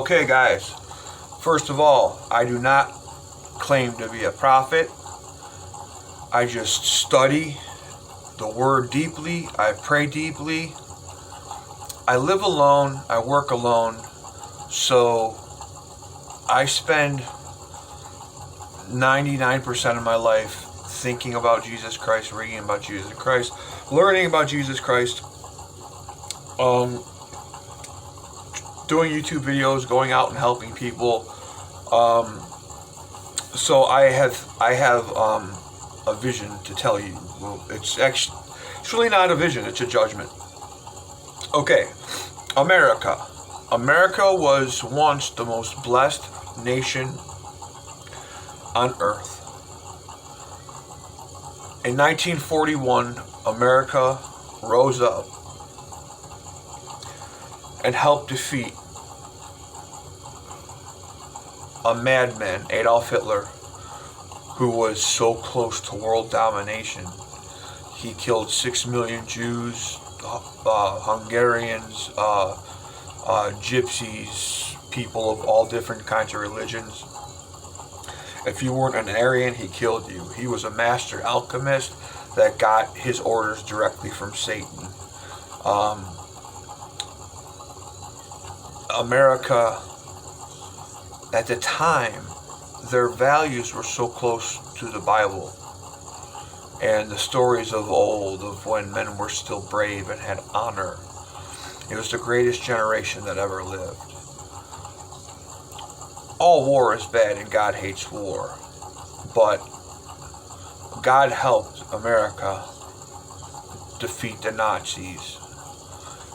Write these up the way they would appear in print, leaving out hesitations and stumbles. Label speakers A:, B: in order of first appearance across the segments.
A: Okay, guys. First of all, I do not claim to be a prophet. I just study the Word deeply. I pray deeply. I live alone. I work alone. So I spend 99% of my life thinking about Jesus Christ, reading about Jesus Christ, learning about Jesus Christ, doing YouTube videos, going out and helping people. So I have a vision to tell you. Well, it's really not a vision, it's a judgment. Okay, America. America was once the most blessed nation on earth. In 1941, America rose up and helped defeat a madman, Adolf Hitler, who was so close to world domination. He killed 6 million Jews, Hungarians, gypsies, people of all different kinds of religions. If you weren't an Aryan, he killed you. He was a master alchemist that got his orders directly from Satan. America, at the time, their values were so close to the Bible and the stories of old, of when men were still brave and had honor. It was the greatest generation that ever lived. All war is bad and God hates war, but God helped America defeat the Nazis.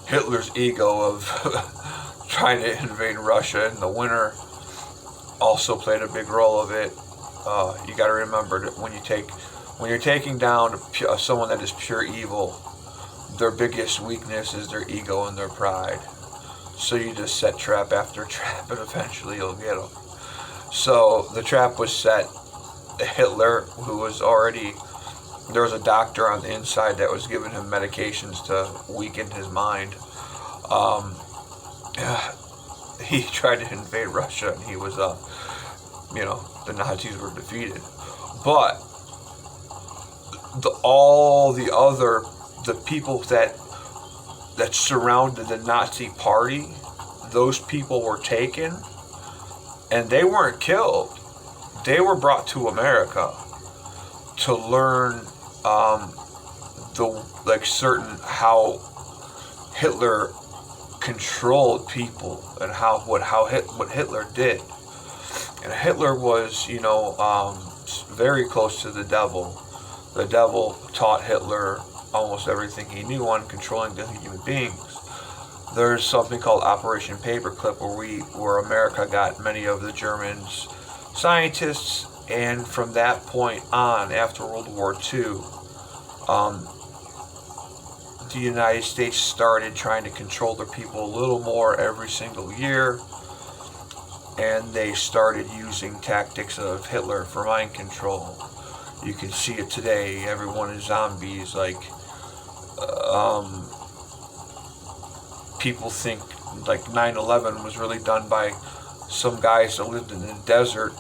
A: Hitler's ego of trying to invade Russia in the winter also played a big role of it. You got to remember that when you're taking down someone that is pure evil, their biggest weakness is their ego and their pride. So you just set trap after trap, and eventually you'll get them. So the trap was set. Hitler, who was already, there was a doctor on the inside that was giving him medications to weaken his mind. He tried to invade Russia, and he was, the Nazis were defeated. But the people that surrounded the Nazi party, those people were taken, and they weren't killed. They were brought to America to learn how Hitler controlled people and what Hitler did. And Hitler was, very close to the devil. The devil taught Hitler almost everything he knew on controlling the human beings. There's something called Operation Paperclip, where America got many of the Germans scientists, and from that point on, after World War II, the United States started trying to control their people a little more every single year, and they started using tactics of Hitler for mind control. You can see it today. Everyone is zombies. People think 9/11 was really done by some guys that lived in the desert,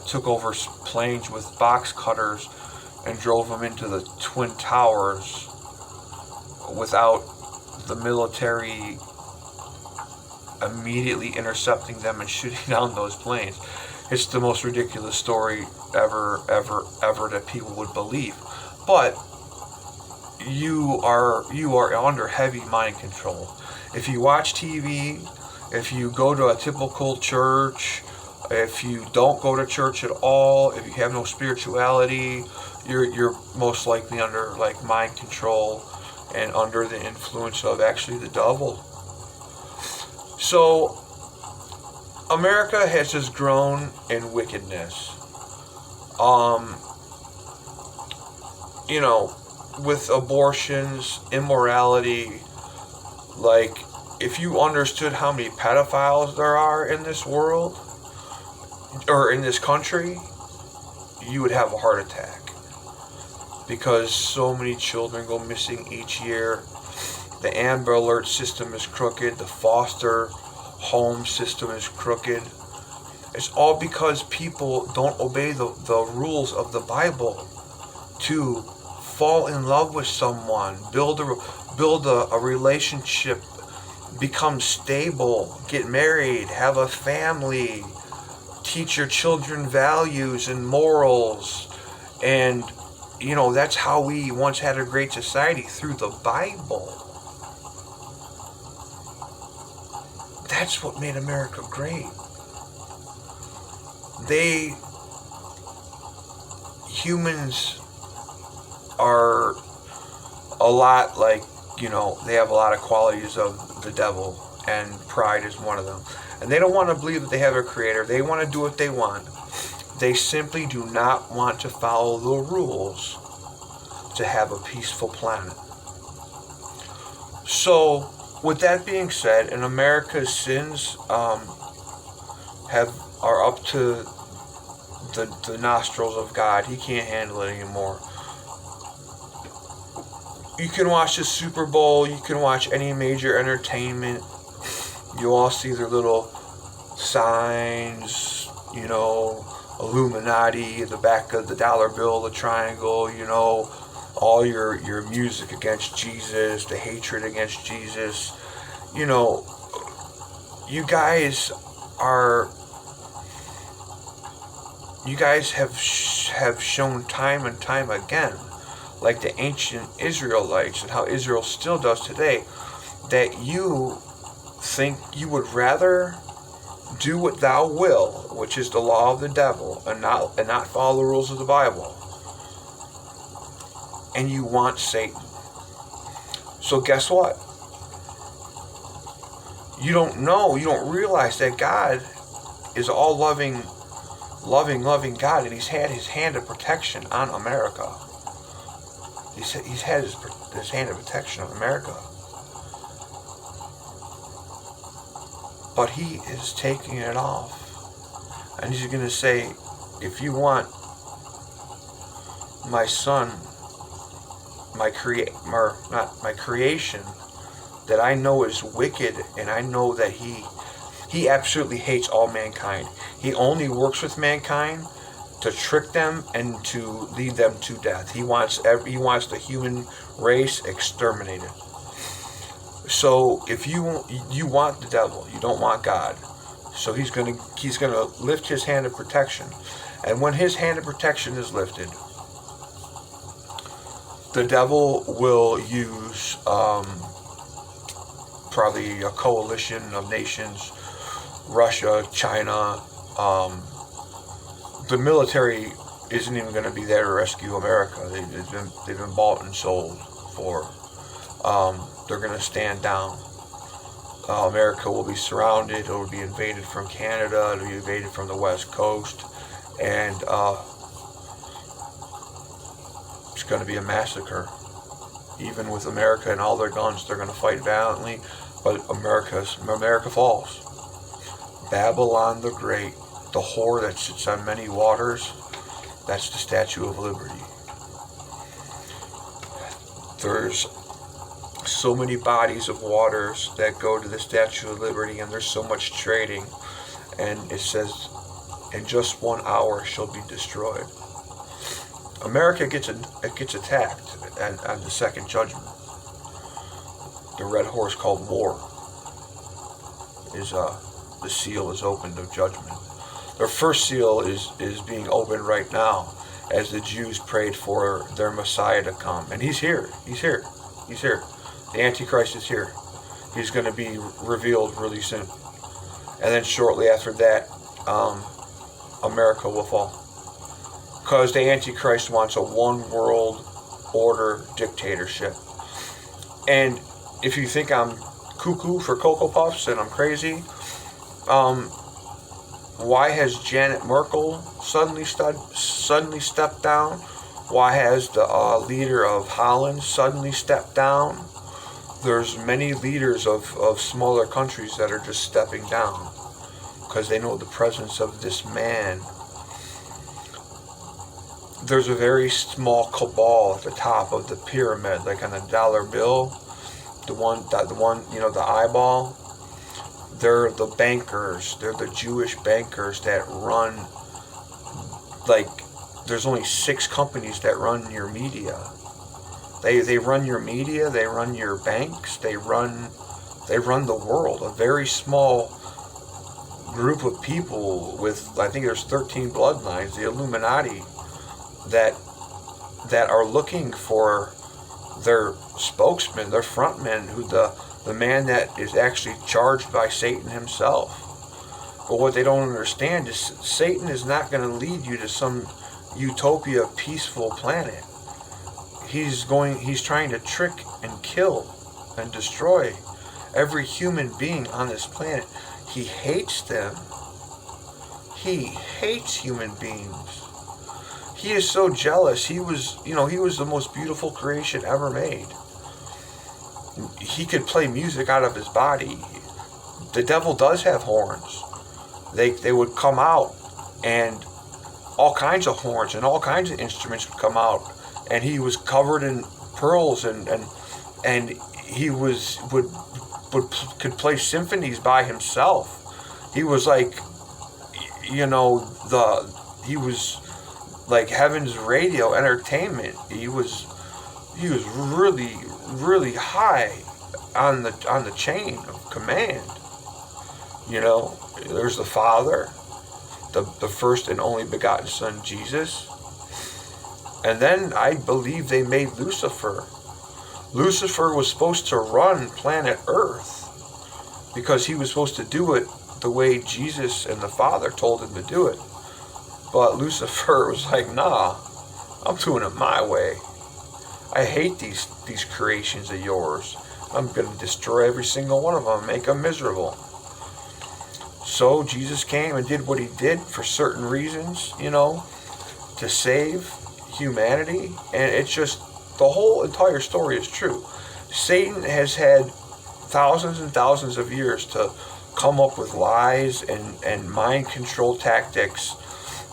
A: took over planes with box cutters and drove them into the Twin Towers without the military immediately intercepting them and shooting down those planes. It's the most ridiculous story ever that people would believe. But you are under heavy mind control. If you watch TV, if you go to a typical church, if you don't go to church at all, if you have no spirituality, you're most likely under mind control and under the influence of actually the devil. So America has just grown in wickedness. With abortions, immorality, if you understood how many pedophiles there are in this world, or in this country, you would have a heart attack. Because so many children go missing each year. The Amber Alert system is crooked. The foster home system is crooked. It's all because people don't obey the rules of the Bible to fall in love with someone, build a relationship, become stable, get married, have a family, teach your children values and morals. And, that's how we once had a great society, through the Bible. That's what made America great. Humans are a lot like, they have a lot of qualities of the devil, and pride is one of them. And they don't want to believe that they have a creator. They want to do what they want. They simply do not want to follow the rules to have a peaceful planet. So, with that being said, and America's sins are up to the nostrils of God. He can't handle it anymore. You can watch the Super Bowl. You can watch any major entertainment. You all see their little signs, Illuminati at the back of the dollar bill, the triangle, all your music against Jesus, the hatred against Jesus. You guys have shown time and time again, like the ancient Israelites and how Israel still does today, that you think you would rather do what thou will, which is the law of the devil, and not follow the rules of the Bible. And you want Satan. So guess what? You don't realize that God is all loving God, and He's had His hand of protection on America. He's had his hand of protection on America. But He is taking it off. And He's going to say, if you want my son, my creation, that I know is wicked, and I know that he absolutely hates all mankind. He only works with mankind to trick them and to lead them to death. He wants the human race exterminated. So if you want the devil, you don't want God. So he's gonna lift His hand of protection, and when His hand of protection is lifted, the devil will use probably a coalition of nations, Russia, China. The military isn't even going to be there to rescue America. They've been bought and sold for. They're going to stand down. America will be surrounded. It will be invaded from Canada. It will be invaded from the West Coast, and it's going to be a massacre. Even with America and all their guns, they're going to fight valiantly, but America falls. Babylon the Great, the whore that sits on many waters, that's the Statue of Liberty. There's so many bodies of waters that go to the Statue of Liberty, and there's so much trading, and it says, in just 1 hour shall be destroyed. America gets attacked on the second judgment. The red horse called war is the seal is opened of judgment. Their first seal is being opened right now as the Jews prayed for their Messiah to come. And He's here. He's here. He's here. The Antichrist is here. He's going to be revealed really soon. And then shortly after that, America will fall. Because the Antichrist wants a one world order dictatorship. And if you think I'm cuckoo for Cocoa Puffs and I'm crazy, why has Janet Merkel suddenly stepped down? Why has the leader of Holland suddenly stepped down? There's many leaders of smaller countries that are just stepping down because they know the presence of this man. There's a very small cabal at the top of the pyramid, like on the dollar bill, the one, the eyeball. They're the bankers. They're the Jewish bankers that run, like, there's only 6 companies that run your media. They run your media, they run your banks, they run the world. A very small group of people with, I think there's 13 bloodlines, the Illuminati, that are looking for their spokesman, their frontman, who the man that is actually charged by Satan himself. But what they don't understand is Satan is not going to lead you to some utopia, peaceful planet. He's trying to trick and kill and destroy every human being on this planet. He hates them. He hates human beings. He is so jealous. He was the most beautiful creation ever made. He could play music out of his body. The devil does have horns. They would come out, and all kinds of horns and all kinds of instruments would come out, and he was covered in pearls, and he could play symphonies by himself. He was like, he was like heaven's radio entertainment. He was really, really high on the chain of command. There's the Father, the first and only begotten Son, Jesus. And then I believe they made Lucifer. Lucifer was supposed to run planet Earth because he was supposed to do it the way Jesus and the Father told him to do it. But Lucifer was like, nah, I'm doing it my way. I hate these creations of yours. I'm going to destroy every single one of them, make them miserable. So Jesus came and did what he did for certain reasons, to save humanity. And it's just, the whole entire story is true. Satan has had thousands and thousands of years to come up with lies and mind control tactics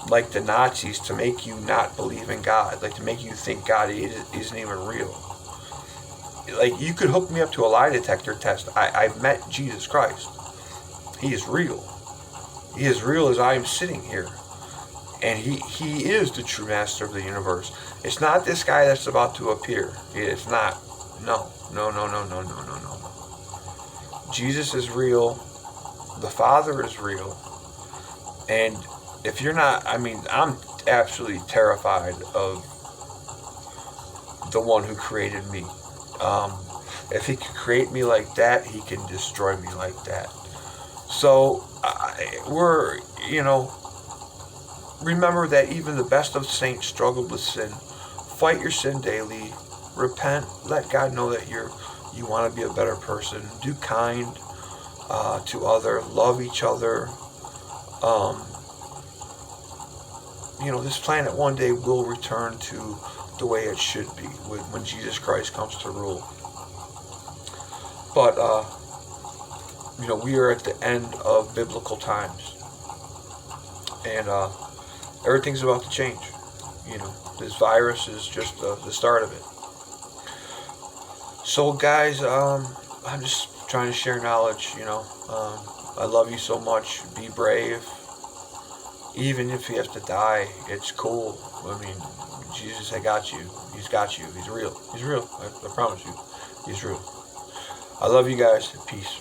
A: like the Nazis to make you not believe in God, like to make you think God isn't even real. Like, you could hook me up to a lie detector test. I've met Jesus Christ. He is real. He is real as I am sitting here. And he is the true master of the universe. It's not this guy that's about to appear. It's not. No. Jesus is real. The Father is real. And if you're not, I'm absolutely terrified of the one who created me. If he can create me like that, he can destroy me like that. So, remember that even the best of saints struggled with sin. Fight your sin daily. Repent. Let God know that you want to be a better person. Do kind to others. Love each other. This planet one day will return to the way it should be when Jesus Christ comes to rule. But, we are at the end of biblical times. And everything's about to change. This virus is just the start of it. So, guys, I'm just trying to share knowledge, I love you so much. Be brave. Even if you have to die, it's cool. Jesus, I got you. He's got you. He's real. He's real. I promise you. He's real. I love you guys. Peace.